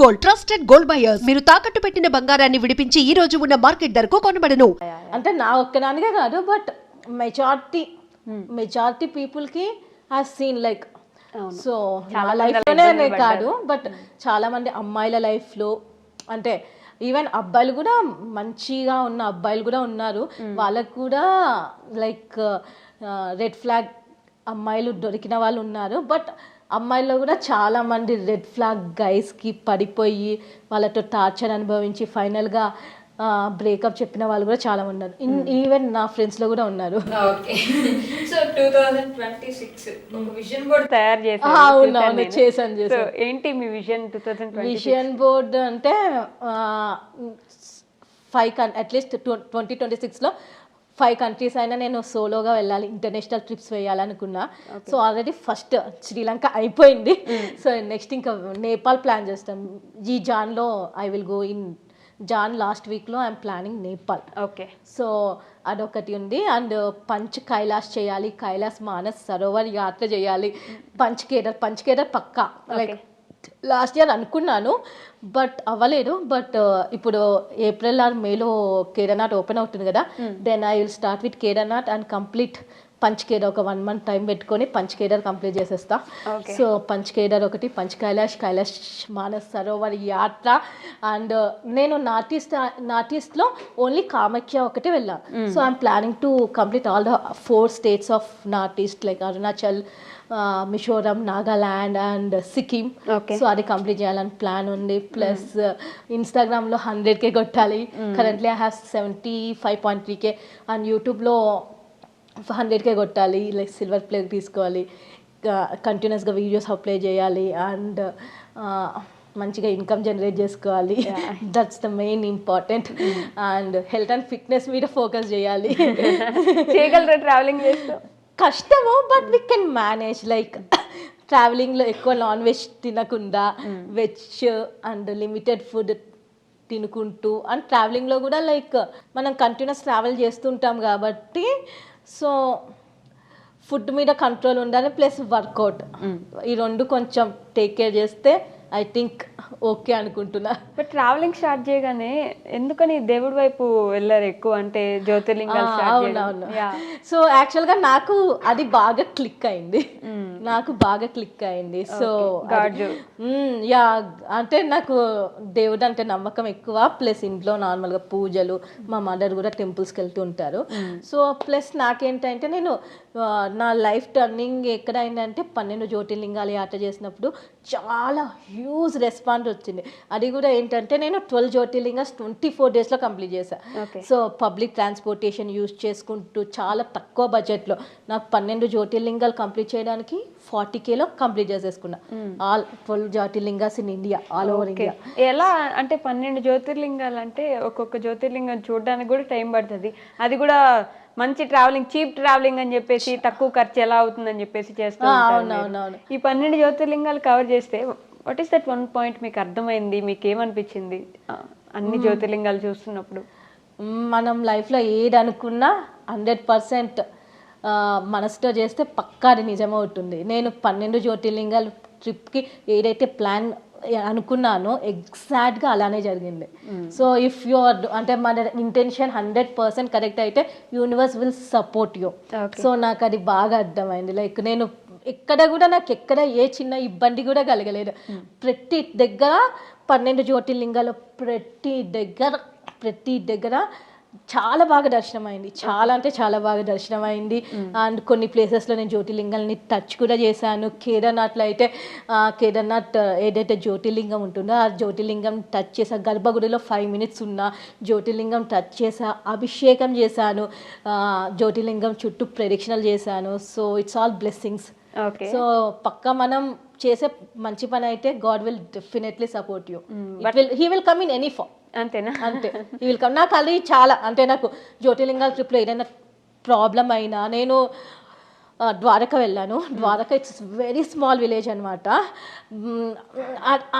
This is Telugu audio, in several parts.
గోల్డ్ ట్రస్టెడ్ గోల్డ్ బయర్స్ మీరు తాకట్టు పెట్టిన బంగారాన్ని విడిపించి ఈ రోజు ఉన్న మార్కెట్ ధరకు కొనబడను. అంటే నా ఒక్కదానికే కాదు, బట్ మెజారిటీ పీపుల్ కి హావ్ సీన్ లైక్, సో నా లైఫ్ లోనే కాదు, బట్ చాలా మంది అమ్మాయిల లైఫ్ లో, అంటే ఈవెన్ అబ్బాయిలు కూడా మంచిగా ఉన్న అబ్బాయిలు కూడా ఉన్నారు, వాళ్ళకు కూడా లైక్ రెడ్ ఫ్లాగ్ అమ్మాయిలు దొరికిన వాళ్ళు ఉన్నారు. బట్ అమ్మాయిల్లో కూడా చాలా మంది రెడ్ ఫ్లాగ్ గైస్కి పడిపోయి వాళ్ళతో టార్చర్ అనుభవించి ఫైనల్గా బ్రేకప్ చెప్పిన వాళ్ళు కూడా చాలా మంది ఉన్నారు. ఈవెన్ నా ఫ్రెండ్స్లో కూడా ఉన్నారు. ఓకే, సో 2026 ఒక విజన్ బోర్డ్ తయారు చేశారు. అవునవును, చేశాను. ఏంటి మీ విజన్ 2026? విజన్ బోర్డ్ అంటే 5 అట్లీస్ట్ 2026లో 5 కంట్రీస్ అయినా నేను సోలోగా వెళ్ళాలి, ఇంటర్నేషనల్ ట్రిప్స్ వేయాలనుకున్నా. సో ఆల్రెడీ ఫస్ట్ శ్రీలంక అయిపోయింది. సో నెక్స్ట్ ఇంకా నేపాల్ ప్లాన్ చేస్తాం. ఈ జాన్లో I will go in June last వీక్లో I'm planning Nepal. Okay, so అదొకటి ఉంది. అండ్ పంచ్ కైలాస్ చేయాలి, కైలాస్ మానస్ సరోవర్ యాత్ర చేయాలి, పంచ్ కేదార్ పక్కా. లైక్ లాస్ట్ ఇయర్ అనుకున్నాను బట్ అవ్వలేదు. బట్ ఇప్పుడు ఏప్రిల్ ఆర్ మేలో కేదార్నాథ్ ఓపెన్ అవుతుంది కదా, then I will start with Kedarnath and complete Panch Kedar. ఒక 1 month టైం పెట్టుకొని పంచ్ కేదార్ కంప్లీట్ చేసేస్తా. సో పంచ్ కేదార్ ఒకటి, పంచ్ కైలాష్ మానస్ సరోవర్ యాత్ర. అండ్ నేను నార్త్ ఈస్ట్లో ఓన్లీ కామాఖ్య ఒకటి వెళ్ళాను. So I'm planning to complete all the 4 states of north east, like Arunachal, Mizoram, Nagaland and Sikkim. So అది కంప్లీట్ చేయాలని ప్లాన్ ఉంది. ప్లస్ ఇన్స్టాగ్రామ్లో 100K కొట్టాలి. Currently I have 75.3K. And యూట్యూబ్లో 100K కొట్టాలి. లైక్ సిల్వర్ ప్లే తీసుకోవాలి, కంటిన్యూస్గా వీడియోస్ అప్లోడ్ చేయాలి అండ్ మంచిగా ఇన్కమ్ జనరేట్ చేసుకోవాలి. That's the main important. And health and fitness మీద ఫోకస్ చేయాలి. చేయగలరా ట్రావెలింగ్ చేస్తూ? కష్టము, but we can manage. Like ట్రావెలింగ్లో ఎక్కువ నాన్ వెజ్ తినకుండా వెజ్ అండ్ లిమిటెడ్ ఫుడ్ తినుకుంటూ, అండ్ ట్రావెలింగ్లో కూడా లైక్ మనం కంటిన్యూస్ ట్రావెల్ చేస్తుంటాం కాబట్టి సో ఫుడ్ మీద కంట్రోల్ ఉండాలి, ప్లస్ వర్కౌట్. ఈ 2 కొంచెం టేక్ కేర్ చేస్తే ఐ థింక్ ఓకే అనుకుంటున్నా. బట్ ట్రావెలింగ్ స్టార్ట్ చేయగానే ఎందుకని దేవుడి వైపు వెళ్ళారు ఎక్కువ, అంటే జ్యోతిర్లింగాలు? అవునవును. సో యాక్చువల్గా నాకు అది బాగా క్లిక్ అయింది. సో యా, అంటే నాకు దేవుడు అంటే నమ్మకం ఎక్కువ. ప్లస్ ఇంట్లో నార్మల్గా పూజలు, మా మదర్ కూడా టెంపుల్స్కి వెళ్తూ ఉంటారు. సో ప్లస్ నాకేంటంటే నేను నా లైఫ్ టర్నింగ్ ఎక్కడ అయిందంటే 12 జ్యోతిర్లింగాలు యాత్ర చేసినప్పుడు చాలా హ్యూజ్ రెస్పాన్స్ వచ్చింది. అది కూడా ఏంటంటే నేను 12 జ్యోతిర్లింగాస్ 24 daysలో కంప్లీట్ చేశాను. సో పబ్లిక్ ట్రాన్స్పోర్టేషన్ యూజ్ చేసుకుంటూ చాలా తక్కువ బడ్జెట్లో నాకు 12 జ్యోతిర్లింగాలు కంప్లీట్ చేయడానికి 40Kలో కంప్లీట్ చేసేసుకున్నా. All 12 jyotirlingas in India, all over India. ఎలా అంటే 12 జ్యోతిర్లింగాలు అంటే ఒక్కొక్క జ్యోతిర్లింగం చూడడానికి కూడా టైం పడుతుంది. అది కూడా మంచి ట్రావెలింగ్, చీప్ ట్రావెలింగ్ అని చెప్పేసి, తక్కువ ఖర్చు ఎలా అవుతుందని చెప్పేసి చేస్తాం. ఈ 12 జ్యోతిర్లింగాలు కవర్ చేస్తే వాట్ ఈస్ దట్ 1 point మీకు అర్థమైంది? మీకు ఏమనిపించింది అన్ని జ్యోతిర్లింగాలు చూస్తున్నప్పుడు? మనం లైఫ్లో ఏది అనుకున్నా 100% మనసుతో చేస్తే పక్కా అది నిజమవుతుంది. నేను 12 జ్యోతిర్లింగాలు ట్రిప్కి ఏదైతే ప్లాన్ అనుకున్నానో ఎగ్జాక్ట్గా అలానే జరిగింది. సో ఇఫ్ యువర్ అంటే మన ఇంటెన్షన్ 100% కరెక్ట్ అయితే universe will support you. So నాకు అది బాగా అర్థమైంది. లైక్ నేను నాకు ఎక్కడ ఏ చిన్న ఇబ్బంది కూడా కలగలేదు. ప్రతి దగ్గర 12 జ్యోతిర్లింగాలు ప్రతి దగ్గర చాలా బాగా దర్శనం అయింది. చాలా అంటే చాలా బాగా దర్శనం అయింది. అండ్ కొన్ని ప్లేసెస్లో నేను జ్యోతిర్లింగాల్ని టచ్ కూడా చేశాను. కేదార్నాథ్లో అయితే కేదార్నాథ్ ఏదైతే జ్యోతిర్లింగం ఉంటుందో ఆ జ్యోతిర్లింగం టచ్ చేసా. గర్భగుడిలో 5 minutes ఉన్నా, జ్యోతిర్లింగం టచ్ చేసా, అభిషేకం చేశాను, జ్యోతిర్లింగం చుట్టూ ప్రదక్షిణలు చేశాను. So it's all blessings. సో పక్కా మనం చేసే మంచి పని అయితే God will definitely support you. He will come in any form. అంతేనా? అంతే, హీ విల్ కమ్. నాకు అది చాలా, అంటే నాకు జ్యోతిర్లింగాల ట్రిప్లో ఏదైనా ప్రాబ్లం అయినా, నేను ద్వారక వెళ్ళాను. Dwarka it's very small village అనమాట.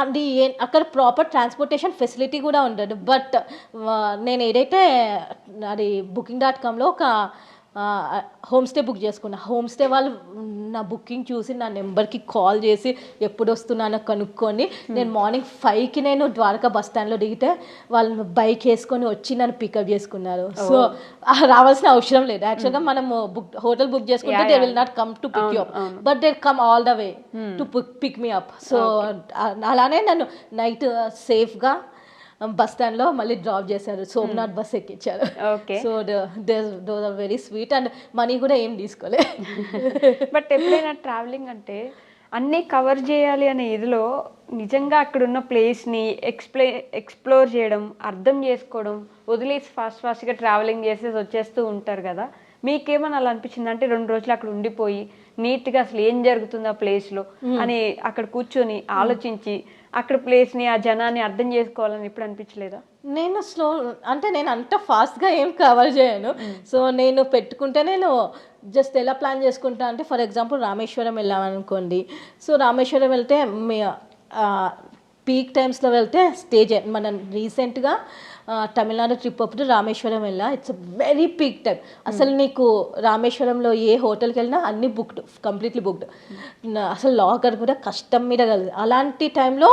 అది అక్కడ ప్రాపర్ ట్రాన్స్పోర్టేషన్ ఫెసిలిటీ కూడా ఉండదు. బట్ నేను ఏదైతే అది Booking.comలో ఒక హోమ్ స్టే బుక్ చేసుకున్నా. హోమ్ స్టే వాళ్ళు నా బుకింగ్ చూసి నా నెంబర్కి కాల్ చేసి ఎప్పుడు వస్తున్నానో కనుక్కొని నేను మార్నింగ్ 5కి నేను ద్వారకా బస్ స్టాండ్లో దిగితే వాళ్ళు బైక్ వేసుకొని వచ్చి నన్ను పికప్ చేసుకున్నారు. సో రావాల్సిన అవసరం లేదు. యాక్చువల్గా మనం హోటల్ బుక్ చేసుకుంటే they will not come to pick you up, but they come all the way to pick me up. So అలానే నన్ను నైట్ సేఫ్గా బస్ స్టాండ్లో మళ్ళీ డ్రాప్ చేశారు, సోమనాథ్ బస్ ఎక్కించారు. So those are very sweet and money కూడా ఏం తీసుకోలే. బట్ ఎప్పుడైనా ట్రావెలింగ్ అంటే అన్నీ కవర్ చేయాలి అనే ఇదిలో నిజంగా అక్కడ ఉన్న ప్లేస్ని ఎక్స్ప్లోర్ చేయడం, అర్థం చేసుకోవడం వదిలేసి ఫాస్ట్గా ట్రావెలింగ్ చేసేసి వచ్చేస్తూ ఉంటారు కదా. మీకేమన్నా అలా అనిపించింది అంటే 2 రోజులు అక్కడ ఉండిపోయి నీట్గా అసలు ఏం జరుగుతుంది ఆ ప్లేస్లో అని అక్కడ కూర్చొని ఆలోచించి అక్కడ ప్లేస్ని ఆ జనాన్ని అర్థం చేసుకోవాలని ఎప్పుడు అనిపించలేదా? నేను నేను అంత ఫాస్ట్గా ఏం కవర్ చేయను. సో నేను పెట్టుకుంటే నేను జస్ట్ ఎలా ప్లాన్ చేసుకుంటా అంటే, ఫర్ ఎగ్జాంపుల్ రామేశ్వరం వెళ్ళామనుకోండి. సో రామేశ్వరం వెళ్తే పీక్ టైమ్స్లో వెళ్తే మనం రీసెంట్గా తమిళనాడు ట్రిప్ అప్పుడు రామేశ్వరం వెళ్ళా. It's very peak time. అసలు నీకు రామేశ్వరంలో ఏ హోటల్కి వెళ్ళినా అన్నీ బుక్డ్, కంప్లీట్లీ బుక్డ్. అసలు లాకర్ కూడా కష్టం మీద కలిగి. అలాంటి టైంలో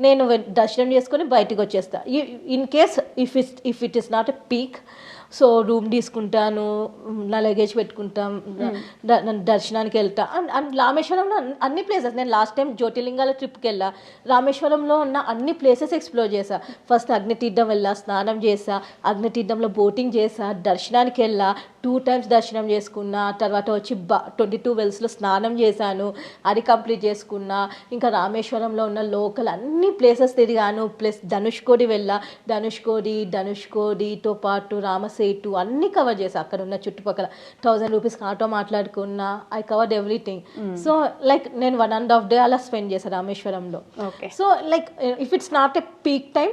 నేను దర్శనం చేసుకొని బయటికి వచ్చేస్తా. In case if it is not a peak, so room తీసుకుంటాను, నా లగేజ్ పెట్టుకుంటాం, దర్శనానికి వెళ్తా. అండ్ రామేశ్వరంలో అన్ని ప్లేసెస్, నేను లాస్ట్ టైం జ్యోతిర్లింగాల ట్రిప్కి వెళ్ళా. రామేశ్వరంలో ఉన్న అన్ని ప్లేసెస్ ఎక్స్ప్లోర్ చేసా. ఫస్ట్ అగ్నితీర్థం వెళ్ళా, స్నానం చేసా, అగ్నితీర్థంలో బోటింగ్ చేసా, దర్శనానికి వెళ్ళా, 2 times దర్శనం చేసుకున్నా. తర్వాత వచ్చి 22 wells స్నానం చేశాను, అది కంప్లీట్ చేసుకున్నా. ఇంకా రామేశ్వరంలో ఉన్న లోకల్ అన్ని ప్లేసెస్ తిరిగాను. ప్లస్ ధనుష్కోడి వెళ్ళా, ధనుష్కోడితో పాటు రామసేటు అన్నీ కవర్ చేసా. అక్కడ ఉన్న చుట్టుపక్కల 1000 rupees ఆటో మాట్లాడుకున్నా. I covered everything. So like నేను 1.5 day అలా స్పెండ్ చేశాను రామేశ్వరంలో. So like if it's not a peak time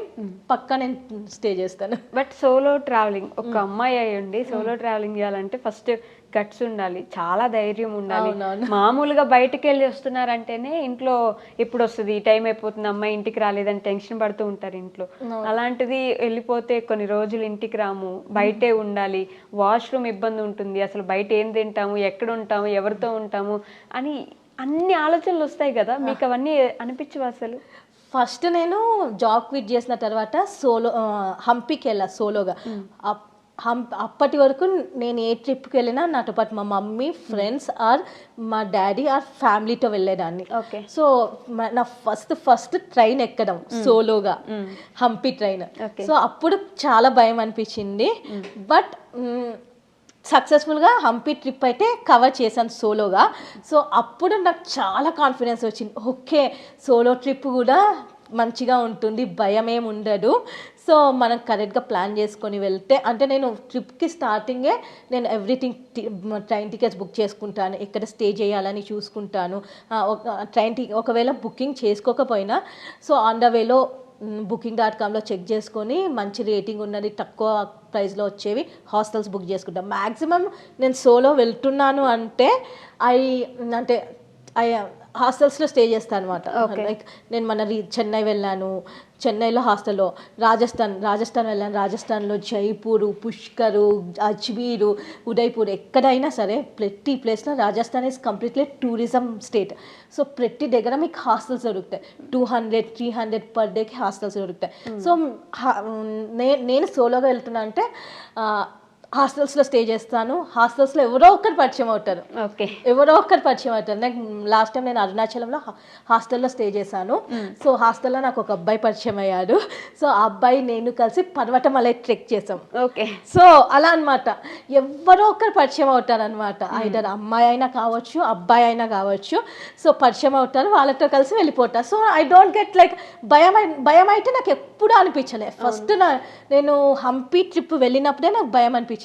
పక్కా నేను స్టే చేస్తాను. బట్ సోలో ట్రావెలింగ్, ఒక అమ్మాయి అయ్యండి సోలో ట్రావెలింగ్ చేయాలంటే ఫస్ట్ గట్స్ ఉండాలి, చాలా ధైర్యం ఉండాలి. మామూలుగా బయటకు వెళ్ళి వస్తున్నారంటేనే ఇంట్లో ఎప్పుడు వస్తుంది, టైం అయిపోతుంది, అమ్మాయి ఇంటికి రాలేదని టెన్షన్ పడుతూ ఉంటారు ఇంట్లో. అలాంటిది వెళ్ళిపోతే కొన్ని రోజులు ఇంటికి రాము, బయటే ఉండాలి, వాష్రూమ్ ఇబ్బంది ఉంటుంది, అసలు బయట ఏం తింటాము, ఎక్కడ ఉంటాము, ఎవరితో ఉంటాము అని అన్ని ఆలోచనలు వస్తాయి కదా. మీకు అవన్నీ అనిపించవు అసలు? ఫస్ట్ నేను జాబ్ క్విట్ చేసిన తర్వాత హంపీకి వెళ్ళా సోలోగా. అప్పటి వరకు నేను ఏ ట్రిప్కి వెళ్ళినా నాతో పాటు మా మమ్మీ, ఫ్రెండ్స్ ఆర్ మా డాడీ ఆర్ ఫ్యామిలీతో వెళ్ళేదాన్ని. సో నా ఫస్ట్ ట్రైన్ ఎక్కడం సోలోగా, హంపీ ట్రైన్. సో అప్పుడు చాలా భయం అనిపించింది. బట్ సక్సెస్ఫుల్గా హంపీ ట్రిప్ అయితే కవర్ చేశాను సోలోగా. సో అప్పుడు నాకు చాలా కాన్ఫిడెన్స్ వచ్చింది. ఓకే, సోలో ట్రిప్ కూడా మంచిగా ఉంటుంది, భయం ఏమి ఉండదు. సో మనం కరెక్ట్గా ప్లాన్ చేసుకొని వెళ్తే, అంటే నేను ట్రిప్కి స్టార్టింగే నేను ఎవ్రీథింగ్ ట్రైన్ టికెట్స్ బుక్ చేసుకుంటాను, ఎక్కడ స్టే చేయాలని చూసుకుంటాను. ఒకవేళ బుకింగ్ చేసుకోకపోయినా సో ఆన్ ద వేలో booking.comలో చెక్ చేసుకొని మంచి రేటింగ్ ఉన్నది, తక్కువ ప్రైస్లో వచ్చేవి హాస్టల్స్ బుక్ చేసుకుంటాం. మ్యాక్సిమం నేను సోలో వెళ్తున్నాను అంటే హాస్టల్స్లో స్టే చేస్తాను అనమాట. లైక్ నేను చెన్నై వెళ్ళాను, చెన్నైలో హాస్టల్లో, రాజస్థాన్ వెళ్ళాను, రాజస్థాన్లో జైపూరు, పుష్కరు, అజ్మీరు, ఉదయ్పూర్, ఎక్కడైనా సరే ప్రతి ప్లేస్లో Rajasthan is completely tourism state. So ప్రతి దగ్గర మీకు హాస్టల్స్ దొరుకుతాయి. 200-300 per dayకి హాస్టల్స్ దొరుకుతాయి. సో నేను సోలోగా వెళ్తున్నా అంటే హాస్టల్స్లో స్టే చేస్తాను. హాస్టల్స్లో ఎవరో ఒక్కరు పరిచయం అవుతారు. నాకు లాస్ట్ టైం నేను అరుణాచలంలో హాస్టల్లో స్టే చేశాను. సో హాస్టల్లో నాకు ఒక అబ్బాయి పరిచయం అయ్యాడు. సో ఆ అబ్బాయి నేను కలిసి పర్వతమలై ట్రెక్ చేసాం. సో అలా అనమాట, ఎవరో ఒకరు పరిచయం అవుతారు అనమాట. ఐదర్ అమ్మాయి అయినా కావచ్చు, అబ్బాయి అయినా కావచ్చు. సో పరిచయం అవుతారు, వాళ్ళతో కలిసి వెళ్ళిపోతారు. So I don't get like భయం అయితే నాకు ఎప్పుడూ అనిపించలే. ఫస్ట్ నేను హంపీ ట్రిప్ వెళ్ళినప్పుడే నాకు భయం అనిపించింది.